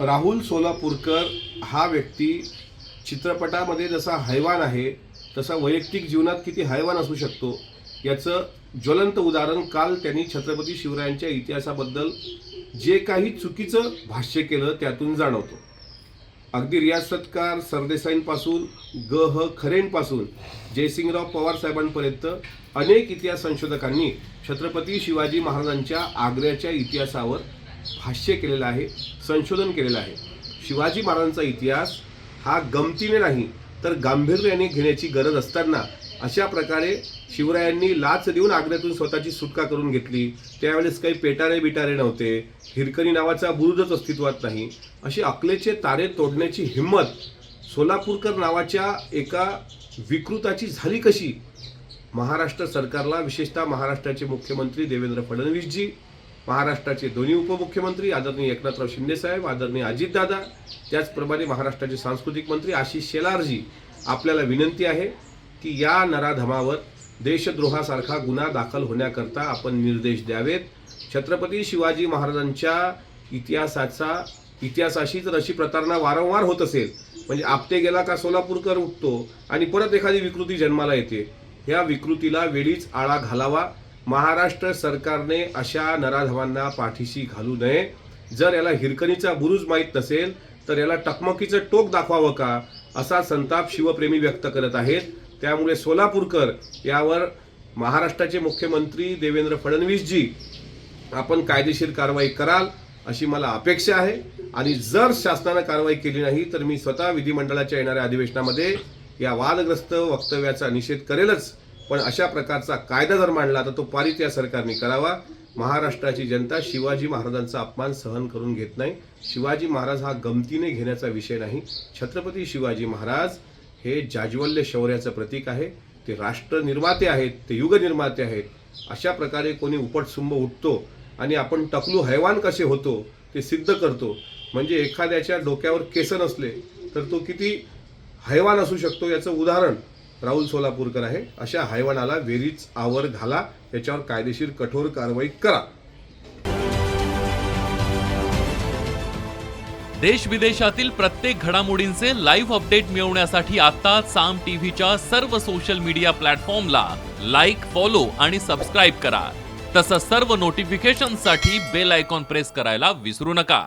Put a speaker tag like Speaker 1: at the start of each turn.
Speaker 1: राहुल सोलापूरकर हा व्यक्ती चित्रपटामध्ये जसा हैवान आहे तसा वैयक्तिक जीवनात किती हैवान असू शकतो याचं ज्वलंत उदाहरण काल त्यांनी छत्रपती शिवरायांच्या इतिहासाबद्दल जे काही चुकीचं भाष्य केलं त्यातून जाणवतो। अगदी रियाज सत्कार सरदेसाईंपासून ग.ह. खरेंपासून जयसिंगराव पवार साहेबांपर्यंत अनेक इतिहास संशोधकांनी छत्रपती शिवाजी महाराजांच्या आग्र्याच्या इतिहासावर भाष्य केलेलं आहे, संशोधन केलेलं आहे। शिवाजी महाराजांचा इतिहास हा गमतीने नाही तर गांभीर्याने घेण्याची गरज असताना अशा प्रकारे शिवरायांनी लाच देऊन आग्र्यातून स्वतःची सुटका करून घेतली। त्यावेळेस काही पेटारे बिटारे नव्हते, हिरकणी नावाचा बुरुजच अस्तित्वात नाही। अशी अकलेचे तारे तोडण्याची हिंमत सोलापूरकर नावाच्या एका विकृताची झाली कशी? महाराष्ट्र सरकारला, विशेषतः महाराष्ट्राचे मुख्यमंत्री देवेंद्र फडणवीसजी, महाराष्ट्राचे दोन्ही उपमुख्यमंत्री आदरणीय एकनाथराव शिंदे साहेब, आदरणीय अजितदादा, त्याचप्रमाणे महाराष्ट्राचे सांस्कृतिक मंत्री आशिष शेलारजी, आपल्याला विनंती आहे की या नराधमावर देशद्रोहासारखा गुन्हा दाखल होण्याकरता आपण निर्देश द्यावेत। छत्रपती शिवाजी महाराजांच्या इतिहासाशी जर अशी प्रतारणा वारंवार होत असेल, म्हणजे आपटे गेला का सोलापूरकर उठतो आणि परत एखादी विकृती जन्माला येते, या विकृतीला वेळीच आळा घालावा। महाराष्ट्र सरकारने अशा नराधमांना पाठीशी घालू नये। जर याला हिरकणीचा बुरुज माहीत नसेल तर याला टकमकीचं टोक दाखवावं का, असा संताप शिवप्रेमी व्यक्त करत आहेत। त्यामुळे सोलापूरकर यावर महाराष्ट्राचे मुख्यमंत्री देवेंद्र फडणवीसजी आपण कायदेशीर कारवाई कराल अशी मला अपेक्षा आहे। आणि जर शासनाने कारवाई केली नाही तर मी स्वतः विधिमंडळाच्या येणाऱ्या अधिवेशनामध्ये या वादग्रस्त वक्तव्याचा निषेध करेलच। पण अशा प्रकारचा कायदा जर मांडला तर तो पारित या सरकारने करावा। महाराष्ट्राची जनता शिवाजी महाराजांचा अपमान सहन करून घेत नाही। शिवाजी महाराज हा गमतीने घेण्याचा विषय नाही। छत्रपती शिवाजी महाराज हे जाज्वल्य शौर्याचं प्रतीक आहे, ते राष्ट्र निर्माते आहेत, ते युग निर्माते आहेत। अशा प्रकारे कोणी उपटसुंब उठतो आणि आपण टकलू हैवान कसे होतो ते सिद्ध करतो। म्हणजे एखाद्याच्या डोक्यावर केस नसले तर तो किती हैवान असू शकतो याचं उदाहरण राहुल सोलापूरकर आहे। अशा हैवानाला वेरीच आवर घाला, याच्यावर कायदेशीर कठोर कारवाई करा।
Speaker 2: देश विदेशातील प्रत्येक घडामोडींचे लाईव्ह अपडेट मिळवण्यासाठी आता साम टीव्हीच्या सर्व सोशल मीडिया प्लॅटफॉर्मला लाईक, फॉलो आणि सबस्क्राईब करा। तसंच सर्व नोटिफिकेशनसाठी बेल आयकॉन प्रेस करायला विसरू नका।